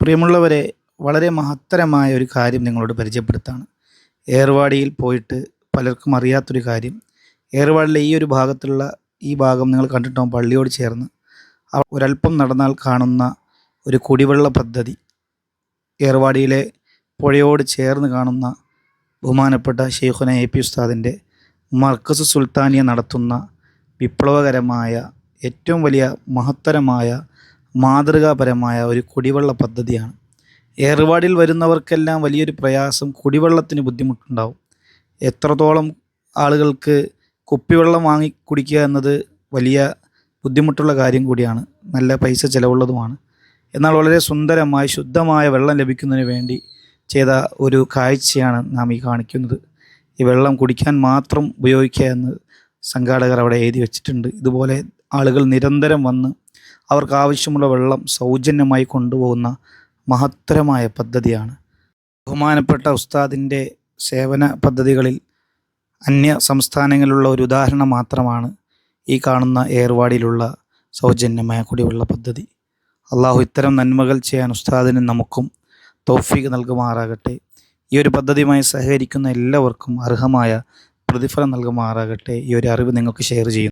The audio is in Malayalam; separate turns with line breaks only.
പ്രിയമുള്ളവരെ, വളരെ മഹത്തരമായ ഒരു കാര്യം നിങ്ങളോട് പരിചയപ്പെടുത്താണ്. ഏർവാടിയിൽ പോയിട്ട് പലർക്കും അറിയാത്തൊരു കാര്യം. ഏർവാടിലെ ഈ ഒരു ഭാഗത്തുള്ള ഈ ഭാഗം നിങ്ങൾ കണ്ടിട്ടുണ്ടാകും. പള്ളിയോട് ചേർന്ന് ഒരല്പം നടന്നാൽ കാണുന്ന ഒരു കുടിവെള്ള പദ്ധതി, ഏർവാടിയിലെ പുഴയോട് ചേർന്ന് കാണുന്ന ബഹുമാനപ്പെട്ട ഷെയ്ഖുന എ.പി. ഉസ്താദിൻ്റെ മർക്കസ് സുൽത്താനിയ നടത്തുന്ന വിപ്ലവകരമായ, ഏറ്റവും വലിയ മഹത്തരമായ, മാതൃകാപരമായ ഒരു കുടിവെള്ള പദ്ധതിയാണ്. ഏർവാടിൽ വരുന്നവർക്കെല്ലാം വലിയൊരു പ്രയാസം, കുടിവെള്ളത്തിന് ബുദ്ധിമുട്ടുണ്ടാവും. എത്രത്തോളം ആളുകൾക്ക് കുപ്പിവെള്ളം വാങ്ങി കുടിക്കുക എന്നത് വലിയ ബുദ്ധിമുട്ടുള്ള കാര്യം കൂടിയാണ്, നല്ല പൈസ ചിലവുള്ളതുമാണ്. എന്നാൽ വളരെ സുന്ദരമായി ശുദ്ധമായ വെള്ളം ലഭിക്കുന്നതിന് വേണ്ടി ചെയ്ത ഒരു കാഴ്ചയാണ് നാം ഈ കാണിക്കുന്നത്. ഈ വെള്ളം കുടിക്കാൻ മാത്രം ഉപയോഗിക്കുക എന്ന് സംഘാടകർ അവിടെ എഴുതി വച്ചിട്ടുണ്ട്. ഇതുപോലെ ആളുകൾ നിരന്തരം വന്ന് അവർക്ക് ആവശ്യമുള്ള വെള്ളം സൗജന്യമായി കൊണ്ടുപോകുന്ന മഹത്തരമായ പദ്ധതിയാണ്. ബഹുമാനപ്പെട്ട ഉസ്താദിൻ്റെ സേവന പദ്ധതികളിൽ അന്യ സംസ്ഥാനങ്ങളിലുള്ള ഒരു ഉദാഹരണം മാത്രമാണ് ഈ കാണുന്ന ഏർവാടിയിലുള്ള സൗജന്യമായ കുടിവെള്ള പദ്ധതി. അള്ളാഹു ഇത്തരം നന്മകൾ ചെയ്യാൻ ഉസ്താദിനും നമുക്കും തൗഫീഖ് നൽകുമാറാകട്ടെ. ഈ ഒരു പദ്ധതിയുമായി സഹകരിക്കുന്ന എല്ലാവർക്കും അർഹമായ പ്രതിഫലം നൽകുമാറാകട്ടെ. ഈ ഒരു അറിവ് നിങ്ങൾക്ക് ഷെയർ ചെയ്യുന്നു.